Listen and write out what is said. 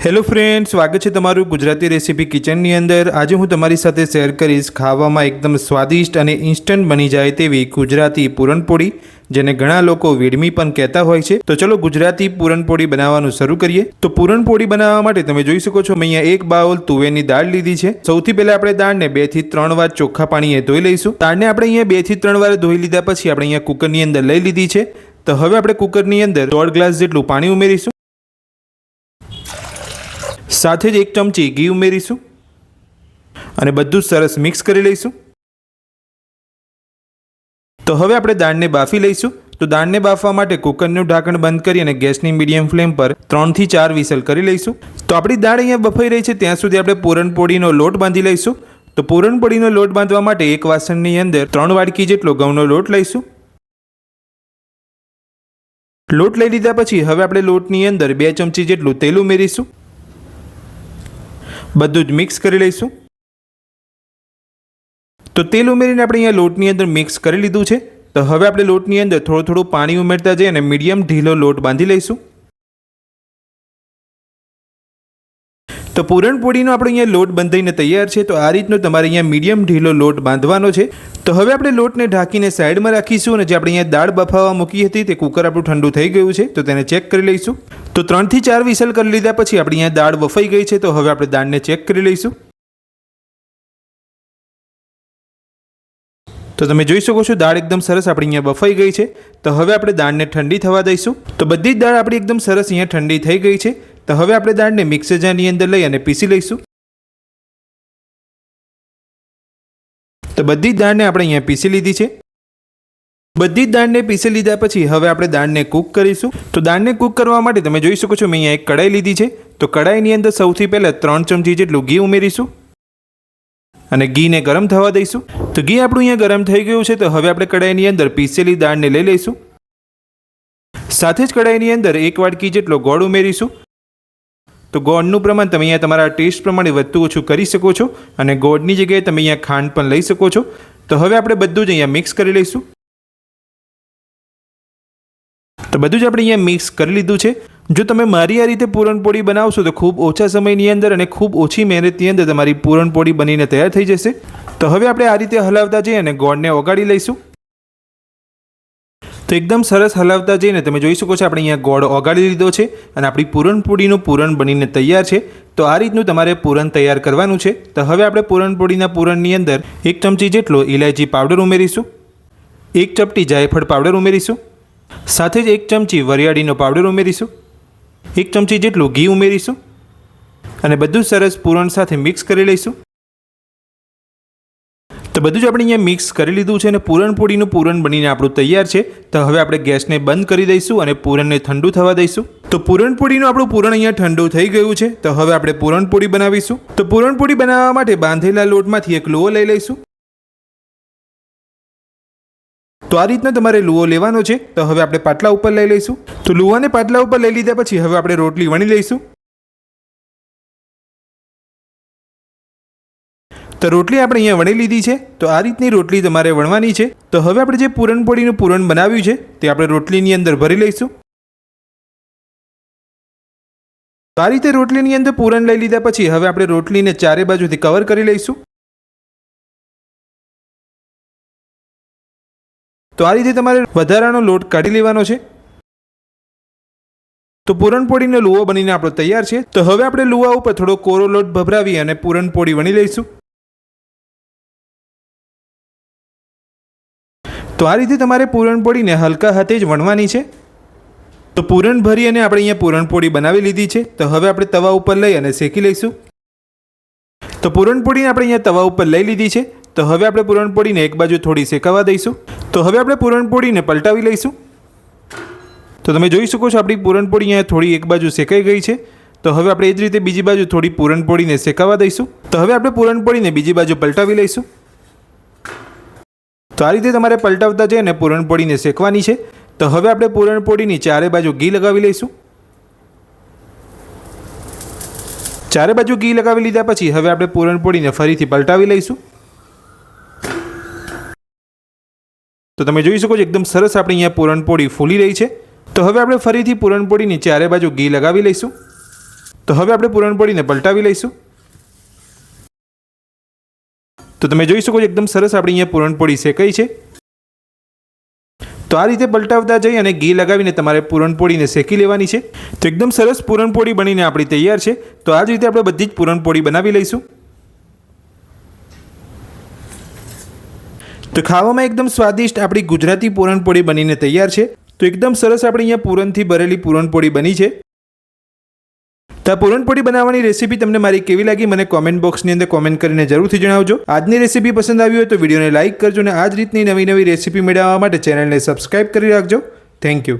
Hello friend, સ્વાગત છે તમારું ગુજરાતી રેસીપી કિચનની અંદર। આજે હું તમારી સાથે શેર કરીશ ખાવામાં એકદમ સ્વાદિષ્ટ અને ઇન્સ્ટન્ટ બની જાય તેવી ગુજરાતી પૂરણપોળી, જેને ઘણા લોકો વેડમી પણ કહેતા હોય છે। તો ચલો ગુજરાતી પૂરણપોળી બનાવવાનું શરૂ કરીએ। તો પૂરણપોળી બનાવવા માટે તમે જોઈ શકો છો, મેં અહીંયા એક બાઉલ તુવેરની દાળ લીધી છે। સૌથી પહેલા આપણે દાળને 2 થી 3 વાર ચોખ્ખા પાણીએ ધોઈ લઈશું। દાળને આપણે અહીંયા 2 થી 3 વાર ધોઈ લીધા પછી આપણે અહીંયા કુકરની અંદર લઈ લીધી છે। તો હવે આપણે કુકરની અંદર 1.5 ગ્લાસ જેટલું પાણી ઉમેરીશું। સાથે જ 1 ચમચી ઘી ઉમેરીશું અને બધું સરસ મિક્સ કરી લઈશું। તો હવે આપણે દાળને બાફી લઈશું। તો દાળને બાફવા માટે કુકરનું ઢાંકણ બંધ કરી અને ગેસની મીડિયમ ફ્લેમ પર 3 થી 4 વિસલ કરી લઈશું। તો આપણી દાળ અહીંયા બફાઈ રહી છે ત્યાં સુધી આપણે પૂરણપોળીનો લોટ બાંધી લઈશું। તો પૂરણપોળીનો લોટ બાંધવા માટે એક વાસણની અંદર 3 વાડકી જેટલો ઘઉંનો લોટ લઈશું। લોટ લઈ લીધા પછી હવે આપણે લોટની અંદર 2 ચમચી જેટલું તેલ ઉમેરીશું। બધું જ મિક્સ કરી લઈશું। તો તેલ ઉમેરીને આપણે અહીંયા લોટની અંદર મિક્સ કરી લીધું છે। તો હવે આપણે લોટની અંદર થોડું પાણી ઉમેરતા જઈએ અને મીડિયમ ઢીલો લોટ બાંધી લઈશું। તો પૂરણપોળીનો આપણે અહીંયા લોટ બંધાઈને તૈયાર છે। તો આ રીતનો તમારે અહીંયા મીડિયમ ઢીલો લોટ બાંધવાનો છે। તો હવે આપણે લોટને ઢાંકીને સાઈડમાં રાખીશું અને જે આપણે અહીંયા દાળ બફાવવા મૂકી હતી તે કુકર આપણું ઠંડુ થઈ ગયું છે। તો તેને ચેક કરી લઈશું। તો 3 થી 4 વિસલ કરી લીધા પછી આપણી અહીંયા દાળ બફાઈ ગઈ છે। તો હવે આપણે દાળને ચેક કરી લઈશું। તો તમે જોઈ શકો છો દાળ એકદમ સરસ આપણી અહીંયા બફાઈ ગઈ છે। તો હવે આપણે દાળને ઠંડી થવા દઈશું। તો બધી જ દાળ આપણી એકદમ સરસ અહીંયા ઠંડી થઈ ગઈ છે। તો હવે આપણે દાળને મિક્સર જારની અંદર લઈ અને પીસી લઈશું। તો બધી જ દાળને આપણે અહીંયા પીસી લીધી છે। બધી જ દાળને પીસી લીધા પછી હવે આપણે દાળને કૂક કરીશું। તો દાળને કૂક કરવા માટે તમે જોઈ શકો છો, મેં અહીંયા એક કઢાઈ લીધી છે। તો કઢાઈની અંદર સૌથી પહેલાં 3 ચમચી જેટલું ઘી ઉમેરીશું અને ઘીને ગરમ થવા દઈશું। તો ઘી આપણું અહીંયા ગરમ થઈ ગયું છે। તો હવે આપણે કઢાઈની અંદર પીસેલી દાળને લઈ લઈશું। સાથે જ કઢાઈની અંદર 1 વાડકી જેટલો ગોળ ઉમેરીશું। તો ગોળનું પ્રમાણ તમે અહીંયા તમારા ટેસ્ટ પ્રમાણે વધતું ઓછું કરી શકો છો અને ગોળની જગ્યાએ તમે અહીંયા ખાંડ પણ લઈ શકો છો। તો હવે આપણે બધું જ અહીંયા મિક્સ કરી લઈશું। તો બધું જ આપણે અહીંયા મિક્સ કરી લીધું છે। જો તમે મારી આ રીતે પૂરણપોળી બનાવશો તો ખૂબ ઓછા સમયની અંદર અને ખૂબ ઓછી મહેનતની અંદર તમારી પૂરણપોળી બનીને તૈયાર થઈ જશે। તો હવે આપણે આ રીતે હલાવતા જઈએ અને ગોળને ઓગાળી લઈશું। તો એકદમ સરસ હલાવતા જઈને તમે જોઈ શકો છો આપણે અહીંયા ગોળ ઓગાળી લીધો છે અને આપણી પૂરણપોળીનું પૂરણ બનીને તૈયાર છે। તો આ રીતનું તમારે પૂરણ તૈયાર કરવાનું છે। તો હવે આપણે પૂરણપોળીના પૂરણની અંદર 1 ચમચી જેટલો ઇલાયચી પાવડર ઉમેરીશું, 1 ચપટી જાયફળ પાવડર ઉમેરીશું, સાથે જ 1 ચમચી વરિયાળીનો પાવડર ઉમેરીશું, 1 ચમચી જેટલું ઘી ઉમેરીશું અને બધું સરસ પૂરણ સાથે મિક્સ કરી લઈશું। તો બધું જ આપણે અહીંયા મિક્સ કરી લીધું છે અને પૂરણપોળીનું પૂરણ બનીને આપણું તૈયાર છે। તો હવે આપણે ગેસને બંધ કરી દઈશું અને પૂરણને ઠંડુ થવા દઈશું। તો પૂરણપોળીનું આપણું પૂરણ અહીંયા ઠંડુ થઈ ગયું છે। તો હવે આપણે પૂરણપોળી બનાવીશું। તો પૂરણપોળી બનાવવા માટે બાંધેલા લોટમાંથી એક લુઓ લઈ લઈશું। તો આ રીતના તમારે લુઓ લેવાનો છે। તો હવે આપણે પાટલા ઉપર લઈ લઈશું। તો લુવાને પાટલા ઉપર લઈ લીધા પછી હવે આપણે રોટલી વણી લઈશું। તો રોટલી આપણે અહીંયા વણી લીધી છે। તો આ રીતની રોટલી તમારે વણવાની છે। તો હવે આપણે જે પૂરણપોળીનું પૂરણ બનાવ્યું છે તે આપણે રોટલીની અંદર ભરી લઈશું। તો આ રીતે રોટલીની અંદર પૂરણ લઈ લીધા પછી હવે આપણે રોટલીને ચારે બાજુથી કવર કરી લઈશું। તો આ રીતે તમારે વધારાનો લોટ કાઢી લેવાનો છે। તો પૂરણપોળીનો લુઓ બનીને આપણો તૈયાર છે। તો હવે આપણે લુવા ઉપર થોડો કોરો લોટ ભભરાવી અને પૂરણપોળી વણી લઈશું। તો આ રીતે તમારે પૂરણપોળીને હલકા હાથે જ વણવાની છે। તો પૂરણ ભરી અને આપણે અહીંયા પૂરણપોળી બનાવી લીધી છે। તો હવે આપણે તવા ઉપર લઈ અને શેકી લઈશું। તો પૂરણપોળીને આપણે અહીંયા તવા ઉપર લઈ લીધી છે। તો હવે આપણે પૂરણપોળીને એક બાજુ થોડી શેકાવા દઈશું। તો હવે આપણે પૂરણપોળીને પલટાવી લઈશું। તો તમે જોઈ શકો છો આપણી પૂરણપોળી અહીંયા થોડી એક બાજુ શેકાઈ ગઈ છે। તો હવે આપણે એ જ રીતે બીજી બાજુ થોડી પૂરણપોળીને શેકાવા દઈશું। તો હવે આપણે પૂરણપોળીને બીજી બાજુ પલટાવી લઈશું। તો આ રીતે તમારે પલટાવતા જઈને પૂરણપોળીને શેકવાની છે। તો હવે આપણે પૂરણપોળીની ચારે બાજુ ઘી લગાવી લઈશું। ચારે બાજુ ઘી લગાવી લીધા પછી હવે આપણે પૂરણપોળીને ફરીથી પલટાવી લઈશું। તો તમે જોઈ શકો છો એકદમ સરસ આપણી અહીંયા પૂરણપોળી ફૂલી રહી છે। તો હવે આપણે ફરીથી પૂરણપોળીની ચારે બાજુ ઘી લગાવી લઈશું। તો હવે આપણે પૂરણપોળીને પલટાવી લઈશું. તો તમે જોઈ શકો છો એકદમ સરસ આપણી અહીંયા પૂરણપોળી શેકાઈ છે. તો આ રીતે પલટાવતા જઈ અને ઘી લગાવીને તમારે પૂરણપોળીને શેકી લેવાની છે. તો એકદમ સરસ પૂરણપોળી બનીને આપણી તૈયાર છે. તો આ જ રીતે આપણે બધી જ પૂરણપોળી બનાવી લઈશું. તો ખાવામાં એકદમ સ્વાદિષ્ટ આપણી ગુજરાતી પૂરણપોળી બનીને તૈયાર છે. તો એકદમ સરસ આપણે અહીંયા પૂરણથી ભરેલી પૂરણપોળી બની છે. તો આ પૂરણપોળી બનાવવાની રેસીપી તમને મારી કેવી લાગી મને કોમેન્ટ બોક્સની અંદર કોમેન્ટ કરીને જરૂરથી જણાવજો. આજની રેસીપી પસંદ આવી હોય તો વિડીયોને લાઇક કરજો અને આ જ રીતની નવી રેસીપી મેળવવા માટે ચેનલને સબસ્ક્રાઇબ કરી રાખજો. Thank you.